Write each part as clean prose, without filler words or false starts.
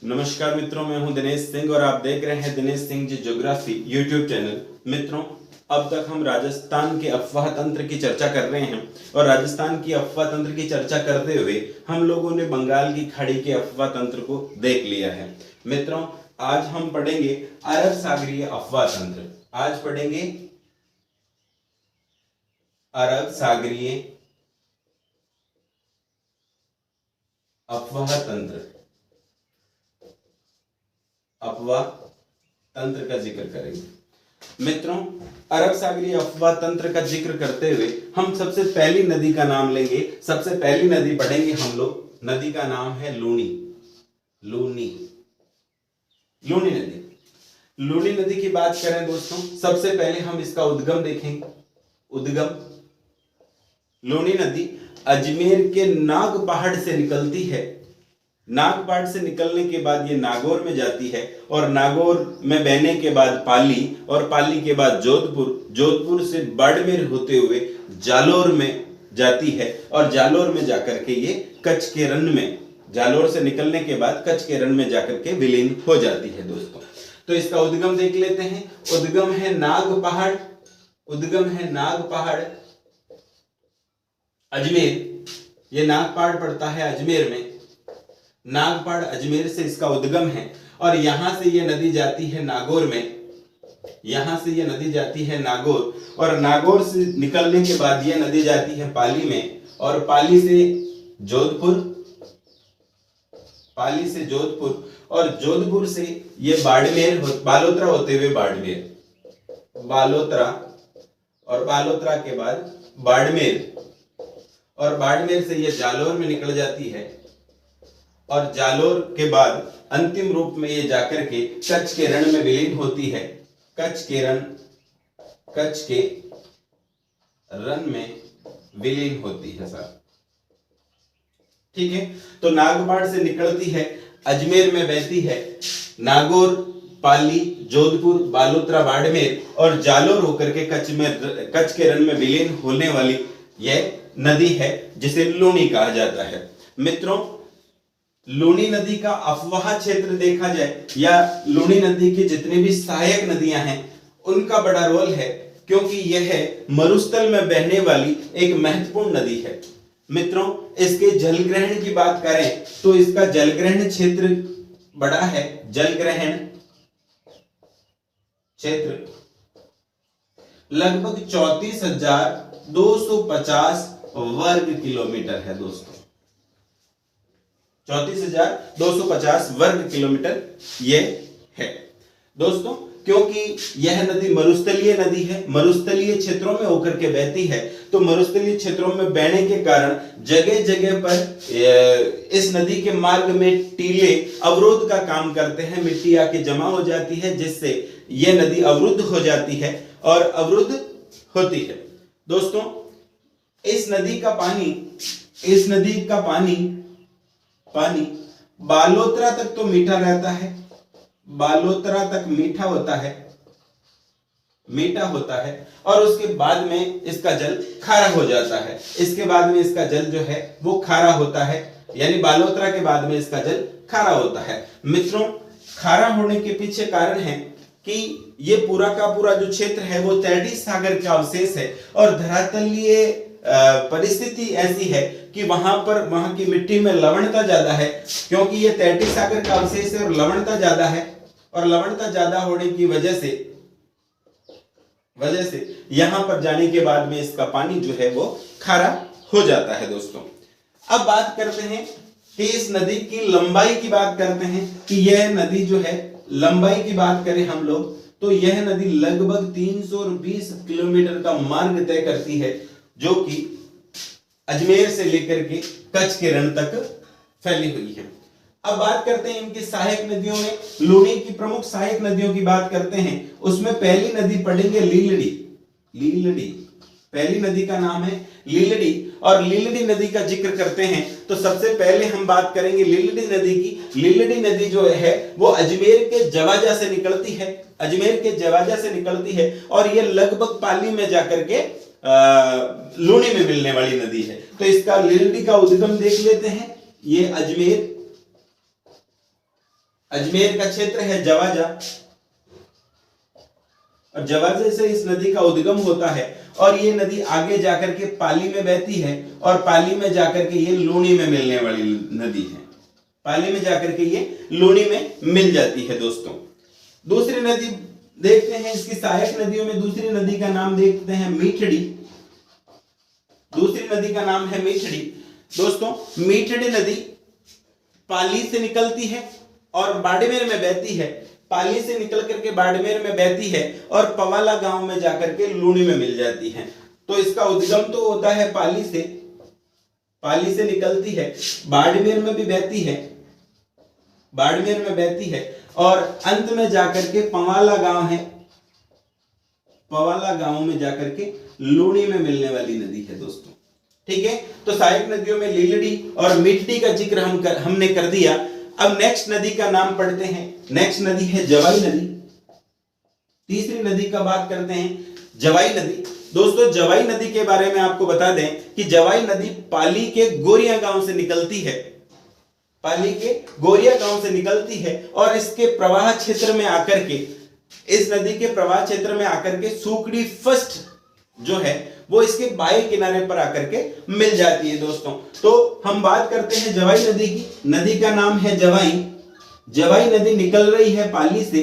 नमस्कार मित्रों, मैं हूं दिनेश सिंह और आप देख रहे हैं Dinesh Singh ji geography YouTube channel. मित्रों, अब तक हम राजस्थान के अफवाह तंत्र की चर्चा कर रहे हैं और राजस्थान की अफवाह तंत्र की चर्चा करते हुए हम लोगों ने बंगाल की खाड़ी के अफवाह तंत्र को देख लिया है। मित्रों, आज हम पढ़ेंगे अरब सागरीय अफवाह तंत्र। आज पढ़ेंगे अरब सागरीय अफवाह तंत्र। अफवाह तंत्र का जिक्र करेंगे। मित्रों, अरब सागरीय अफवाह तंत्र का जिक्र करते हुए हम सबसे पहली नदी का नाम लेंगे। सबसे पहली नदी पढ़ेंगे हम लोग। नदी का नाम है लूनी। लूनी लूनी नदी। लूनी नदी की बात करें दोस्तों, सबसे पहले हम इसका उद्गम देखेंगे। उद्गम, लूनी नदी अजमेर के नाग पहाड़ से निकलती है। नागपाट से निकलने के बाद ये नागौर में जाती है और नागौर में बहने के बाद पाली और पाली के बाद जोधपुर, जोधपुर से बाड़मेर होते हुए जालोर में जाती है और जालोर में जाकर के ये कच्छ के रण में, जालोर से निकलने के बाद कच्छ के रण में जाकर के विलीन हो जाती है दोस्तों। तो इसका उद्गम देख लेते हैं। उद्गम है नाग पहाड़। उद्गम है नाग पहाड़ अजमेर। ये नागपाड़ पड़ता है अजमेर में। नागपाड़ अजमेर से इसका उद्गम है और यहां से ये नदी जाती है नागौर में। यहां से ये नदी जाती है नागौर और नागौर से निकलने के बाद ये नदी जाती है पाली में और पाली से जोधपुर, पाली से जोधपुर और जोधपुर से ये बाड़मेर, बालोतरा होते हुए बाड़मेर, बालोतरा और बालोतरा के बाद बाड़मेर और बाड़मेर से ये जालोर में निकल जाती है और जालोर के बाद अंतिम रूप में ये जाकर के कच्छ के रण में विलीन होती है। कच्छ के रण में विलीन होती है सर। ठीक है, तो नागपाड़ से निकलती है, अजमेर में बहती है, नागौर, पाली, जोधपुर, बालोतरा, बाड़मेर और जालोर होकर के कच्छ के रण में विलीन होने वाली यह नदी है जिसे लूनी कहा जाता है। मित्रों, लूनी नदी का अफवाह क्षेत्र देखा जाए या लूनी नदी की जितनी भी सहायक नदियां हैं उनका बड़ा रोल है, क्योंकि यह मरुस्थल में बहने वाली एक महत्वपूर्ण नदी है। मित्रों, इसके जलग्रहण की बात करें तो इसका जलग्रहण क्षेत्र बड़ा है। जलग्रहण क्षेत्र लगभग 34,250 वर्ग किलोमीटर है दोस्तों। 34,250 वर्ग किलोमीटर ये है दोस्तों। क्योंकि यह नदी मरुस्थलीय नदी है, मरुस्थलीय क्षेत्रों में होकर के बहती है, तो मरुस्थलीय क्षेत्रों में बहने के कारण जगह जगह पर इस नदी के मार्ग में टीले अवरोध का काम करते हैं। मिट्टी आके जमा हो जाती है जिससे यह नदी अवरुद्ध हो जाती है और अवरुद्ध होती है दोस्तों। इस नदी का पानी बालोतरा तक तो मीठा रहता है, बालोतरा तक मीठा होता है और उसके बाद में इसका जल खारा हो जाता है। इसके बाद में इसका जल जो है वो खारा होता है, यानी बालोतरा के बाद में इसका जल खारा होता है। मित्रों, खारा होने के पीछे कारण है कि ये पूरा का पूरा जो क्षेत्र है वो तैतीस सागर का अवशेष है और धरातलीय परिस्थिति ऐसी है कि वहां की मिट्टी में लवणता ज्यादा है, क्योंकि ये तैतीस सागर का अवशेष है और लवणता ज्यादा है और लवणता ज्यादा होने की वजह से यहां पर जाने के बाद में इसका पानी जो है वो खारा हो जाता है दोस्तों। अब बात करते हैं कि इस नदी की लंबाई की बात करते हैं कि यह नदी जो है, लंबाई की बात करें हम लोग तो यह नदी लगभग 320 किलोमीटर का मार्ग तय करती है, जो कि अजमेर से लेकर के कच्छ के रण तक फैली हुई है। अब बात करते हैं इनकी सहायक नदियों में। लूनी की प्रमुख सहायक नदियों की बात करते हैं, उसमें पहली नदी पढ़ेंगे लीलड़ी। लीलड़ी पहली नदी का नाम है लीलड़ी और लीलड़ी नदी का जिक्र करते हैं तो सबसे पहले हम बात करेंगे लीलड़ी नदी की। लीलड़ी नदी जो है वो अजमेर के जवाजा से निकलती है, अजमेर के जवाजा से निकलती है और ये लगभग पाली में जाकर के लूनी में मिलने वाली नदी है। तो इसका लीलड़ी का उद्गम देख लेते हैं। ये अजमेर का क्षेत्र है जवाजा, और जवाजे से इस नदी का उद्गम होता है और ये नदी आगे जाकर के पाली में बहती है और पाली में जाकर के ये लूनी में मिलने वाली नदी है। पाली में जाकर के ये लूनी में मिल जाती है दोस्तों। दूसरी नदी देखते हैं, इसकी सहायक नदियों में दूसरी नदी का नाम देखते हैं मीठड़ी। दूसरी नदी का नाम है मीठड़ी। दोस्तों मीठड़ी नदी पाली से निकलती है और बाड़मेर में बहती है। पाली से निकल करके बाड़मेर में बहती है और पवाला गांव में जाकर के लूनी में मिल जाती है। तो इसका उद्गम तो होता है पाली से, पाली से निकलती है, बाड़मेर में भी बहती है, बाड़मेर में बहती है और अंत में जाकर के पवाला गांव है, पवाला गांव में जाकर के लूनी में मिलने वाली नदी है दोस्तों। ठीक है, तो सहायक नदियों में लीलड़ी और मीठड़ी का जिक्र हमने कर दिया। अब नेक्स्ट नदी का नाम पढ़ते हैं। नेक्स्ट नदी है जवाई नदी। तीसरी नदी का बात करते हैं जवाई नदी। दोस्तों जवाई नदी के बारे में आपको बता दें कि जवाई नदी पाली के गोरिया गांव से निकलती है, पाली के गोरिया गांव से निकलती है और इसके प्रवाह क्षेत्र में आकर के, इस नदी के प्रवाह क्षेत्र में आकर के सुकड़ी फर्स्ट जो है वो इसके बाएं किनारे पर आकर के मिल जाती है दोस्तों। तो हम बात करते हैं जवाई नदी की। नदी का नाम है जवाई। जवाई नदी निकल रही है पाली से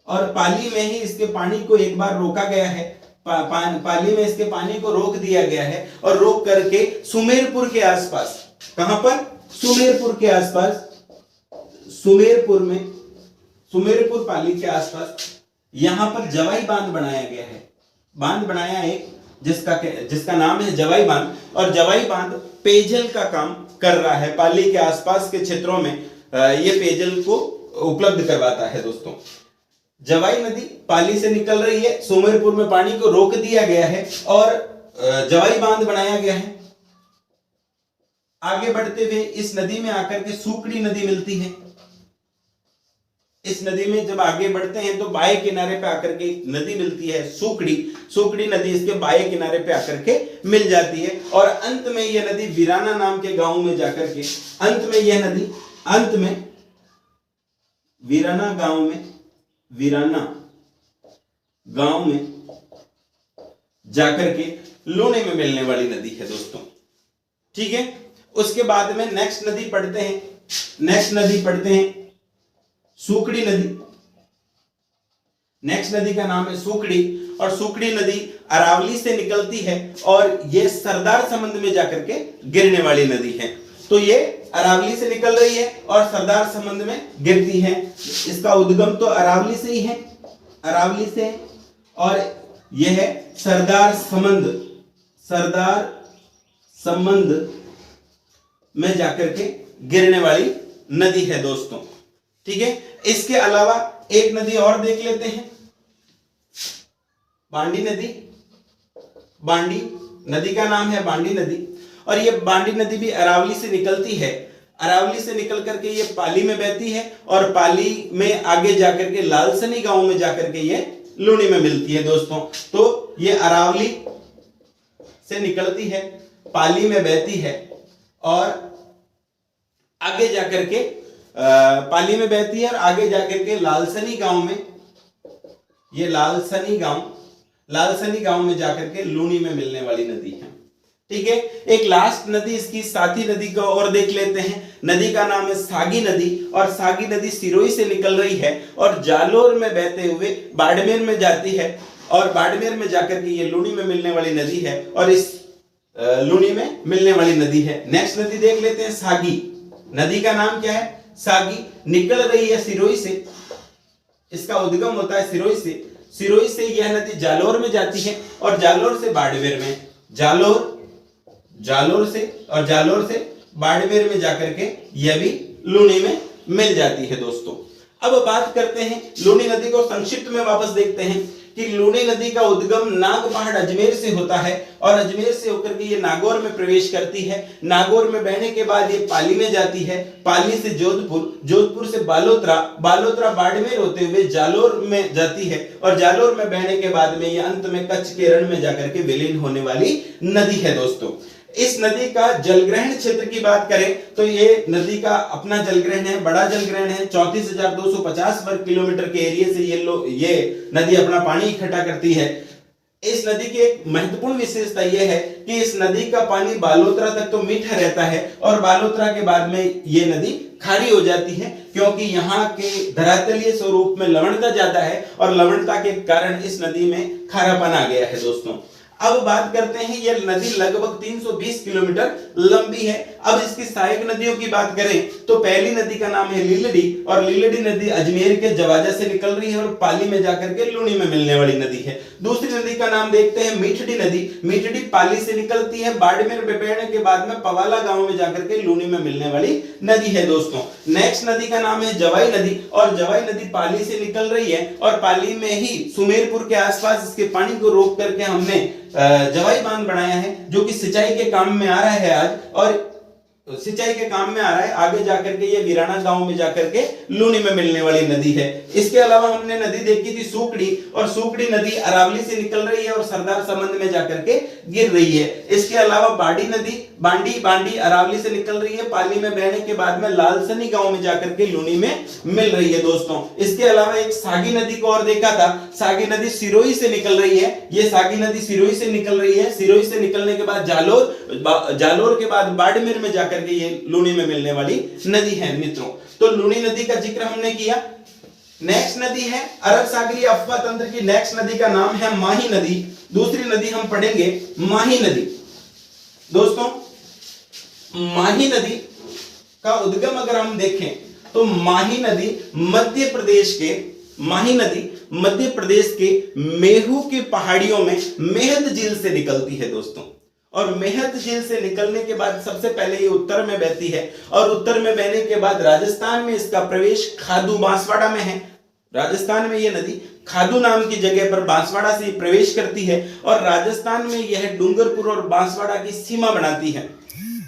और पाली में ही इसके पानी को एक बार रोका गया है। पाली में इसके पानी को रोक दिया गया है और रोक करके सुमेरपुर के आसपास, कहां पर? सुमेरपुर के आसपास, सुमेरपुर में, सुमेरपुर पाली के आसपास यहां पर जवाई बांध बनाया गया है। बांध बनाया एक जिसका नाम है जवाई बांध, और जवाई बांध पेयजल का काम कर रहा है। पाली के आसपास के क्षेत्रों में ये पेयजल को उपलब्ध करवाता है दोस्तों। जवाई नदी पाली से निकल रही है, सुमेरपुर में पानी को रोक दिया गया है और जवाई बांध बनाया गया है। आगे बढ़ते हुए इस नदी में आकर के सुकड़ी नदी मिलती है। इस नदी में जब आगे बढ़ते हैं तो बाएं किनारे पे आकर के नदी मिलती है सुकड़ी। सुकड़ी नदी इसके बाएं किनारे पे आकर के मिल जाती है और अंत में यह नदी वीराना नाम के गांव में जाकर के, अंत में यह नदी, अंत में वीराना गांव में, वीराना गांव में जाकर के लूनी में मिलने वाली नदी है दोस्तों। ठीक है, उसके बाद में नेक्स्ट नदी पढ़ते हैं। नेक्स्ट नदी पढ़ते हैं सुकड़ी नदी। नेक्स्ट नदी का नाम है सुकड़ी और सुकड़ी नदी अरावली से निकलती है और यह सरदार समंद में जाकर के गिरने वाली नदी है। तो ये अरावली से निकल रही है और सरदार समंद में गिरती है। इसका उद्गम तो अरावली से ही है, अरावली से है और यह है सरदार समंद, सरदार समंद में जाकर के गिरने वाली नदी है दोस्तों। ठीक है, इसके अलावा एक नदी और देख लेते हैं, बांडी नदी। बांडी नदी का नाम है बांडी नदी और ये बांडी नदी भी अरावली से निकलती है। अरावली से निकल करके ये पाली में बहती है और पाली में आगे जाकर के लालसनी गांव में जाकर के ये लूनी में मिलती है दोस्तों। तो ये अरावली से निकलती है, पाली में बहती है और आगे जाकर के पाली में बहती है और आगे जाकर के लालसनी गांव में, ये लालसनी गांव में जाकर के लूनी में मिलने वाली नदी है। ठीक है, एक लास्ट नदी इसकी साथी नदी को और देख लेते हैं। नदी का नाम है सागी नदी और सागी नदी सिरोही से निकल रही है और जालोर में बहते हुए बाड़मेर में जाती है और बाड़मेर में जाकर के ये लूनी में मिलने वाली नदी है और इस लूनी में मिलने वाली नदी है। नेक्स्ट नदी देख लेते हैं सागी। नदी का नाम क्या है? सागी। निकल रही है सिरोही से, इसका उद्गम होता है सिरोही से। सिरोही से यह नदी जालोर में जाती है और जालोर से बाड़मेर में, जालोर से और जालोर से बाड़मेर में जाकर के यह भी लूनी में मिल जाती है दोस्तों। अब बात करते हैं लूनी नदी को संक्षिप्त में वापस देखते हैं कि लूनी नदी का उद्गम नाग पहाड़ अजमेर से होता है और अजमेर से होकर के ये नागौर में प्रवेश करती है। नागौर में बहने के बाद ये पाली में जाती है, पाली से जोधपुर, जोधपुर से बालोतरा, बालोतरा बाड़मेर होते हुए जालोर में जाती है और जालोर में बहने के बाद में ये अंत में कच्छ के रण में जाकर के विलीन होने वाली नदी है दोस्तों। इस नदी का जलग्रहण क्षेत्र की बात करें तो ये नदी का अपना जलग्रहण है, बड़ा जलग्रहण है। 34,250 वर्ग किलोमीटर के एरिया से ये नदी अपना पानी इकट्ठा करती है। इस नदी की एक महत्वपूर्ण विशेषता यह है कि इस नदी का पानी बालोतरा तक तो मीठा रहता है और बालोतरा के बाद में ये नदी खारी हो जाती है, क्योंकि यहाँ के धरातलीय स्वरूप में लवणता ज्यादा है और लवणता के कारण इस नदी में खारापन आ गया है दोस्तों। अब बात करते हैं, यह नदी लगभग 320 किलोमीटर लंबी है। अब इसकी सहायक नदियों की बात करें तो पहली नदी का नाम है लीलड़ी, और लीलड़ी नदी अजमेर के जवाजा से निकल रही है और पाली में जाकर के लूनी में मिलने वाली नदी है। दूसरी नदी का नाम देखते हैं मीठड़ी नदी। मीठड़ी पाली से निकलती है, बाड़मेर बेपेड़ने के बाद में पवाला गांव में जाकर के लूनी में मिलने वाली नदी है दोस्तों। नेक्स्ट नदी का नाम है जवाई नदी, और जवाई नदी पाली से निकल रही है और पाली में ही सुमेरपुर के आसपास इसके पानी को रोक करके हमने जवाई बांध बनाया है, जो कि सिंचाई के काम में आ रहा है आज, और सिंचाई के काम में आ रहा है। आगे जाकर के ये वीराना गांव में जाकर के लूनी में मिलने वाली नदी है। इसके अलावा हमने नदी देखी थी सूकड़ी, और सूकड़ी नदी अरावली से निकल रही है और सरदार समंद में जाकर के गिर रही है। इसके अलावा बाड़ी नदी बांडी अरावली से निकल रही है, पाली में बहने के बाद में लालसनी गांव में जाकर के लूनी में मिल रही है दोस्तों। इसके अलावा एक सागी नदी को और देखा था, सागी नदी सिरोही से निकल रही है। ये सागी नदी सिरोही से निकल रही है, सिरोही से निकलने के बाद जालोर के बाद बाड़मेर में जाकर के ये लूनी में मिलने वाली नदी है मित्रों। तो लूनी नदी का जिक्र हमने किया। नेक्स्ट नदी है अरब सागरीय अफवाह तंत्र की, नेक्स्ट नदी का नाम है माही नदी। दूसरी नदी हम पढ़ेंगे माही नदी। दोस्तों माही नदी का उद्गम अगर हम देखें तो माही नदी मध्य प्रदेश के मेहू के पहाड़ियों में मेहद झील से निकलती है दोस्तों। और मेहद झील से निकलने के बाद सबसे पहले ये उत्तर में बहती है, और उत्तर में बहने के बाद राजस्थान में इसका प्रवेश खादू बांसवाड़ा में है। राजस्थान में यह नदी खादू नाम की जगह पर बांसवाड़ा से प्रवेश करती है, और राजस्थान में यह डूंगरपुर और बांसवाड़ा की सीमा बनाती है।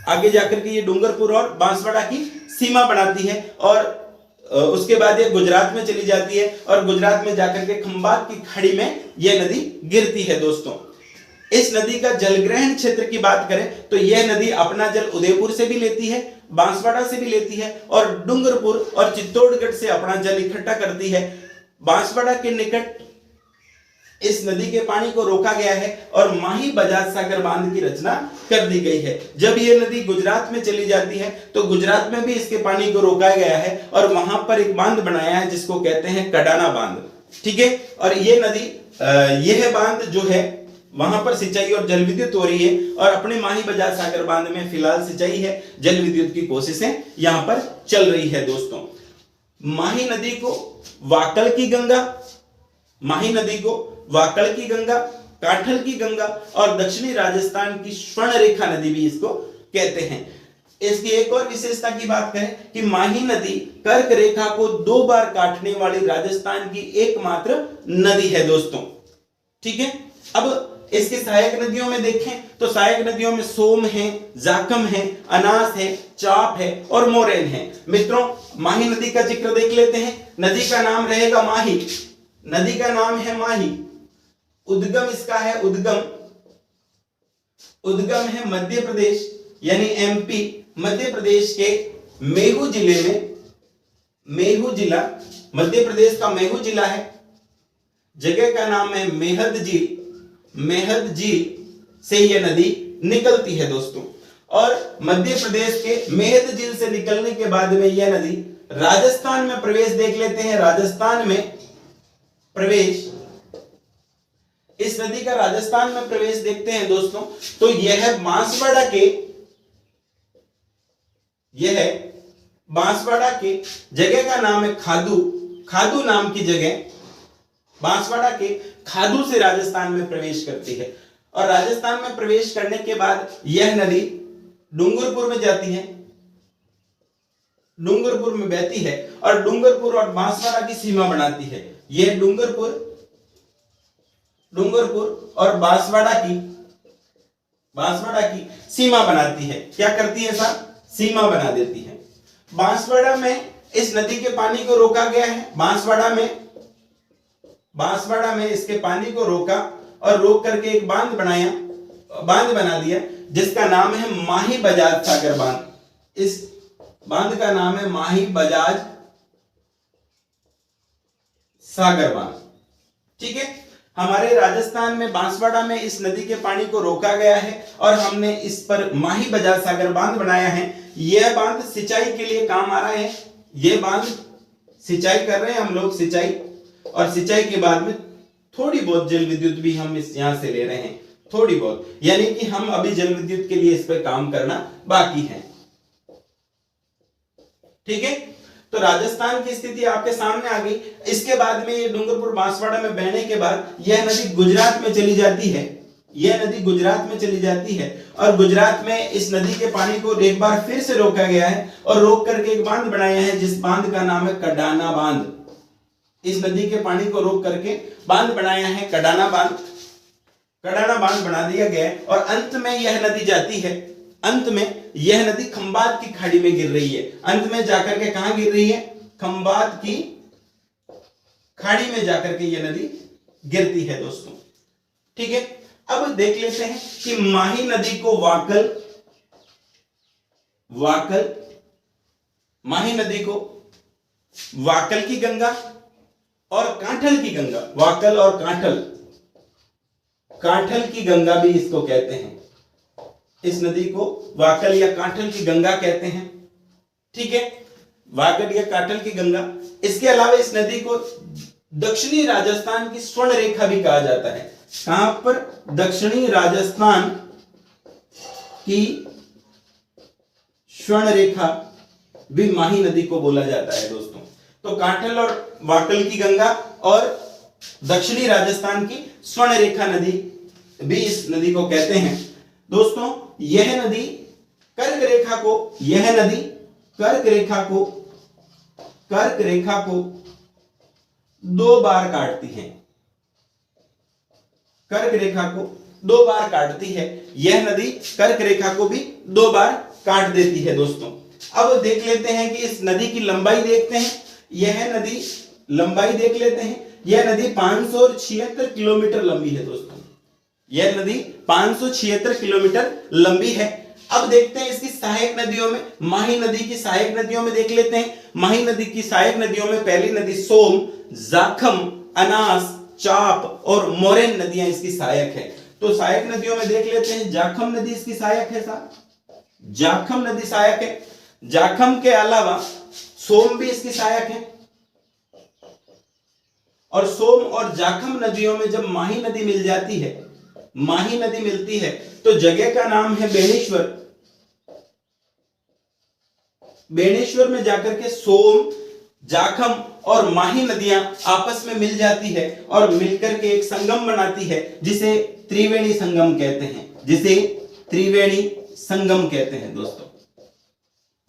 आगे जाकर के ये डूंगरपुर और बांसवाड़ा की सीमा बनाती है, और उसके बाद ये गुजरात में चली जाती है, और गुजरात में जाकर के खंबात की खाड़ी में यह नदी गिरती है दोस्तों। इस नदी का जलग्रहण क्षेत्र की बात करें तो यह नदी अपना जल उदयपुर से भी लेती है, बांसवाड़ा से भी लेती है, और डूंगरपुर और चित्तौड़गढ़ से अपना जल इकट्ठा करती है। बांसवाड़ा के निकट इस नदी के पानी को रोका गया है और माही बजाज सागर बांध की रचना कर दी गई है। जब यह नदी गुजरात में चली जाती है तो गुजरात में भी इसके पानी को रोका गया है और वहां पर एक बांध बनाया है जिसको कहते हैं कडाना बांध। ठीक है, और यह नदी यह बांध जो है वहां पर सिंचाई और जल विद्युत हो रही है, और अपने माही बजाज सागर बांध में फिलहाल सिंचाई है, जल विद्युत की कोशिशें यहां पर चल रही है दोस्तों। माही नदी को वाकल की गंगा, माही नदी को वाकल की गंगा, काठल की गंगा और दक्षिणी राजस्थान की स्वर्ण रेखा नदी भी इसको कहते हैं। इसकी एक और विशेषता की बात करें कि माही नदी कर्क रेखा को 2 बार काटने वाली राजस्थान की एकमात्र नदी है दोस्तों। ठीक है, अब इसके सहायक नदियों में देखें तो सहायक नदियों में सोम है, जाखम है, अनास है, चाप है और मोरेन है। मित्रों माही नदी का जिक्र देख लेते हैं। नदी का नाम रहेगा माही, नदी का नाम है माही। उद्गम इसका है उद्गम है मध्य प्रदेश यानी एमपी, मध्य प्रदेश के मेहू जिले में, मेहू जिला मध्य प्रदेश का मेहू जिला है। जगह का नाम है मेहद झील, मेहद झील से यह नदी निकलती है दोस्तों। और मध्य प्रदेश के मेहद झील से निकलने के बाद में यह नदी राजस्थान में प्रवेश देख लेते हैं। राजस्थान में प्रवेश, इस नदी का राजस्थान में प्रवेश देखते हैं दोस्तों तो यह बांसवाड़ा के जगह का नाम है खादू, खादू नाम की जगह बांसवाड़ा के खादू से राजस्थान में प्रवेश करती है। और राजस्थान में प्रवेश करने के बाद यह नदी डूंगरपुर में जाती है, डूंगरपुर में बहती है और डूंगरपुर और बांसवाड़ा की सीमा बनाती है। यह डूंगरपुर और बांसवाड़ा की सीमा बनाती है। क्या करती है साहब? सीमा बना देती है। बांसवाड़ा में इस नदी के पानी को रोका गया है। बांसवाड़ा में इसके पानी को रोका और रोक करके एक बांध बनाया बांध बना दिया जिसका नाम है माही बजाज सागर बांध। इस बांध का नाम है माही बजाज सागर बांध। ठीक है, हमारे राजस्थान में बांसवाड़ा में इस नदी के पानी को रोका गया है और हमने इस पर माही बजाज सागर बांध बनाया है। यह बांध सिंचाई के लिए काम आ रहा है। यह बांध सिंचाई कर रहे हैं हम लोग, सिंचाई, और सिंचाई के बाद में थोड़ी बहुत जल विद्युत भी हम इस यहां से ले रहे हैं, थोड़ी बहुत, यानी कि हम अभी जल विद्युत के लिए इस पर काम करना बाकी है। ठीक है, तो राजस्थान की स्थिति आपके सामने आ गई। इसके बाद में ये डूंगरपुर बांसवाड़ा में बहने के बाद यह नदी गुजरात में चली जाती है। यह नदी गुजरात में चली जाती है और गुजरात में इस नदी के पानी को एक बार फिर से रोका गया है और रोक करके एक बांध बनाया है जिस बांध का नाम है कडाना बांध। इस नदी के पानी को रोक करके बांध बनाया है कडाना बांध। कडाना बांध बना दिया गया है और अंत में यह नदी जाती है, अंत में यह नदी खंबात की खाड़ी में गिर रही है। अंत में जाकर के कहां गिर रही है? खंबात की खाड़ी में जाकर के यह नदी गिरती है दोस्तों। ठीक है, अब देख लेते हैं कि माही नदी को माही नदी को वाकल की गंगा और कांठल की गंगा, वाकल और कांठल की गंगा भी इसको कहते हैं। इस नदी को वाकल या कांठल की गंगा कहते हैं। ठीक है, वाकल या कांठल की गंगा। इसके अलावा इस नदी को दक्षिणी राजस्थान की स्वर्ण रेखा भी कहा जाता है। कहां पर? दक्षिणी राजस्थान की स्वर्ण रेखा भी माही नदी को बोला जाता है दोस्तों। तो कांठल और वाकल की गंगा और दक्षिणी राजस्थान की स्वर्ण रेखा नदी भी इस नदी को कहते हैं दोस्तों। यह नदी कर्क रेखा को दो बार काटती है। कर्क रेखा को दो बार काटती है। यह नदी कर्क रेखा को भी दो बार काट देती है दोस्तों। अब देख लेते हैं कि इस नदी की लंबाई देखते हैं। यह नदी लंबाई देख लेते हैं। यह नदी 576 किलोमीटर लंबी है दोस्तों। यह नदी 576 किलोमीटर लंबी है। अब देखते हैं इसकी सहायक नदियों में, माही नदी की सहायक नदियों में देख लेते हैं। माही नदी की सहायक नदियों में पहली नदी सोम, जाखम, अनास, चाप और मोरेन नदियां इसकी सहायक है। तो सहायक नदियों में देख लेते हैं। जाखम नदी इसकी सहायक है साहब, जाखम नदी सहायक है। जाखम के अलावा सोम भी इसकी सहायक है। और सोम और जाखम नदियों में जब माही नदी मिल जाती है, माही नदी मिलती है, तो जगह का नाम है बेणेश्वर। बेणेश्वर में जाकर के सोम, जाखम और माही नदियां आपस में मिल जाती है और मिलकर के एक संगम बनाती है जिसे त्रिवेणी संगम कहते हैं, जिसे त्रिवेणी संगम कहते हैं दोस्तों।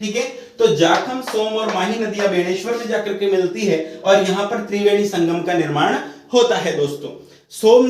ठीक है, तो जाखम, सोम और माही नदियां बेणेश्वर में जाकर के मिलती है और यहां पर त्रिवेणी संगम का निर्माण होता है दोस्तों। सोम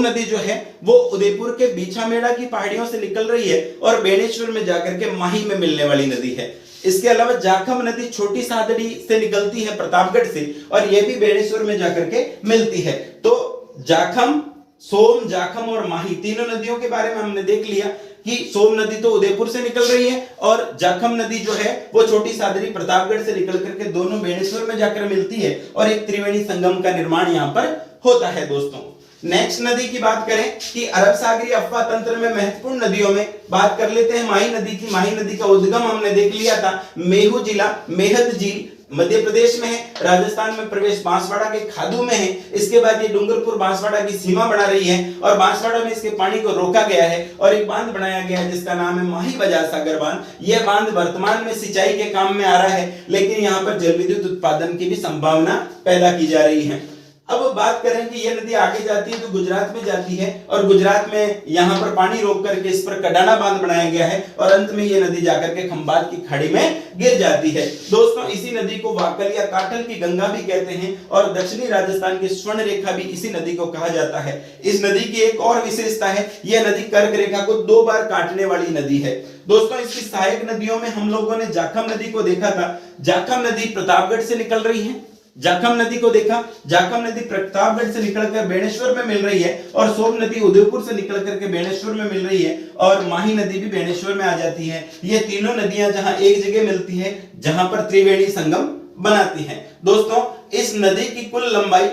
नदी जो है वो उदयपुर के बीछामेड़ा की पहाड़ियों से निकल रही है और बेणेश्वर में जाकर के माही में मिलने वाली नदी है। इसके अलावा जाखम नदी छोटी सादड़ी से निकलती है प्रतापगढ़ से और यह भी बेणेश्वर में जाकर के मिलती है। तो जाखम, सोम, जाखम और माही तीनों नदियों के बारे में हमने देख लिया कि सोम नदी तो उदयपुर से निकल रही है और जाखम नदी जो है वो छोटी सादड़ी प्रतापगढ़ से निकल करके दोनों बेणेश्वर में जाकर मिलती है और एक त्रिवेणी संगम का निर्माण यहाँ पर होता है दोस्तों। नेक्स्ट नदी की बात करें कि अरब सागरीय अफवाह तंत्र में महत्वपूर्ण नदियों में बात कर लेते हैं माही नदी की। माही नदी का उद्गम हमने देख लिया था, मेहू जिला, मेहत झील मध्य प्रदेश में है। राजस्थान में प्रवेश बांसवाड़ा के खादू में है। इसके बाद ये डूंगरपुर बांसवाड़ा की सीमा बना रही है और बांसवाड़ा में इसके पानी को रोका गया है और एक बांध बनाया गया है जिसका नाम है माही बजाज सागर बांध। यह बांध वर्तमान में सिंचाई के काम में आ रहा है, लेकिन यहाँ पर जल विद्युत उत्पादन की भी संभावना पैदा की जा रही है। अब बात करें कि यह नदी आगे जाती है तो गुजरात में जाती है और गुजरात में यहाँ पर पानी रोक करके इस पर कडाना बांध बनाया गया है और अंत में यह नदी जाकर के खंबात की खाड़ी में गिर जाती है दोस्तों। इसी नदी को वाकल या काटल की गंगा भी कहते हैं और दक्षिणी राजस्थान की स्वर्ण रेखा भी इसी नदी को कहा जाता है। इस नदी की एक और विशेषता है, यह नदी कर्क रेखा को 2 बार काटने वाली नदी है दोस्तों। इसकी सहायक नदियों में हम लोगों ने जाखम नदी को देखा था। जाखम नदी प्रतापगढ़ से निकल रही है, जाखम नदी को देखा, जाखम नदी प्रतापगढ़ से निकलकर बेणेश्वर में मिल रही है, और सोम नदी उदयपुर से निकल करके बेणेश्वर में मिल रही है, और माही नदी भी बेणेश्वर में आ जाती है। ये तीनों नदियां जहां एक जगह मिलती है, जहां पर त्रिवेणी संगम बनाती हैं। दोस्तों इस नदी की कुल लंबाई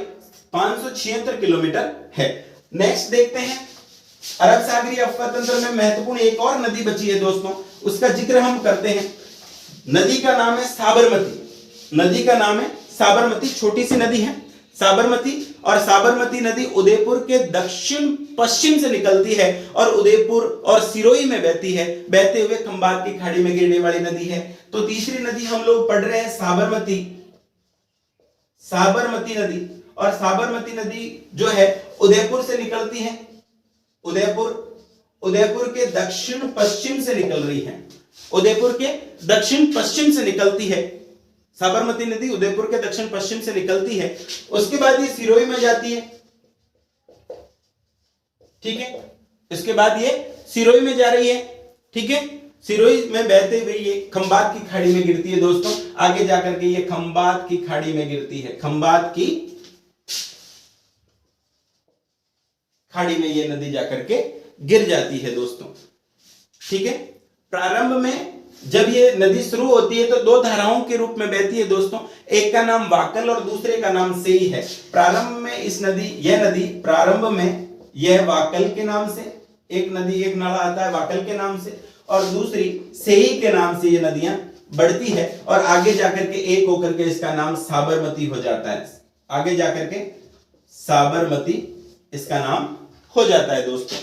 576 किलोमीटर है। नेक्स्ट देखते हैं, अरब सागरीय अफवाह तंत्र में महत्वपूर्ण एक और नदी बची है दोस्तों, उसका जिक्र हम करते हैं। नदी का नाम है साबरमती। नदी का नाम है साबरमती, छोटी सी नदी है साबरमती, और साबरमती नदी उदयपुर के दक्षिण पश्चिम से निकलती है और उदयपुर और सिरोही में बहती है, बहते हुए खंबात की खाड़ी में गिरने वाली नदी है। तो तीसरी नदी हम लोग पढ़ रहे हैं साबरमती, साबरमती नदी, और साबरमती नदी जो है उदयपुर से निकलती है, उदयपुर के दक्षिण पश्चिम से निकल रही है, उदयपुर के दक्षिण पश्चिम से निकलती है साबरमती नदी, उदयपुर के दक्षिण पश्चिम से निकलती है। उसके बाद ये सिरोही में जाती है, ठीक है, इसके बाद ये सिरोही में जा रही है, ठीक है, सिरोही में बहते हुए ये खंबात की खाड़ी में गिरती है दोस्तों। आगे जाकर के ये खंबात की खाड़ी में गिरती है, खंबात की खाड़ी में ये नदी जाकर के गिर जाती है दोस्तों, ठीक है। प्रारंभ में जब ये नदी शुरू होती है तो दो धाराओं के रूप में बहती है दोस्तों, एक का नाम वाकल और दूसरे का नाम सेई है। प्रारंभ में यह नदी प्रारंभ में यह वाकल के नाम से, एक नदी एक नाला आता है वाकल के नाम से, और दूसरी सेई के नाम से ये नदियां बढ़ती है, और आगे जाकर के एक होकर के इसका नाम साबरमती हो जाता है, आगे जाकर के साबरमती इसका नाम हो जाता है दोस्तों।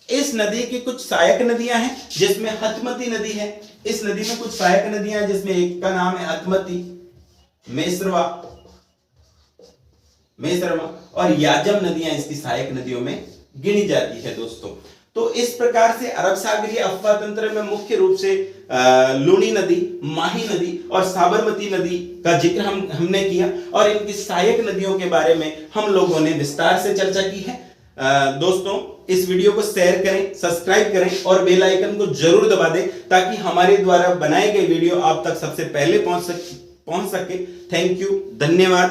इस नदी की कुछ सहायक नदियां हैं, जिसमें हथमती नदी है। इस नदी में कुछ सहायक नदियां हैं, जिसमें एक का नाम है हथमती, मेसरवा और याजम नदियां इसकी सहायक नदियों में गिनी जाती है दोस्तों। तो इस प्रकार से अरब सागरीय अफवाह तंत्र में मुख्य रूप से लूनी नदी, माही नदी और साबरमती नदी का जिक्र हमने किया, और इनकी सहायक नदियों के बारे में हम लोगों ने विस्तार से चर्चा की है। दोस्तों इस वीडियो को शेयर करें, सब्सक्राइब करें और बेल आइकन को जरूर दबा दें, ताकि हमारे द्वारा बनाए गए वीडियो आप तक सबसे पहुंच सके। थैंक यू, धन्यवाद।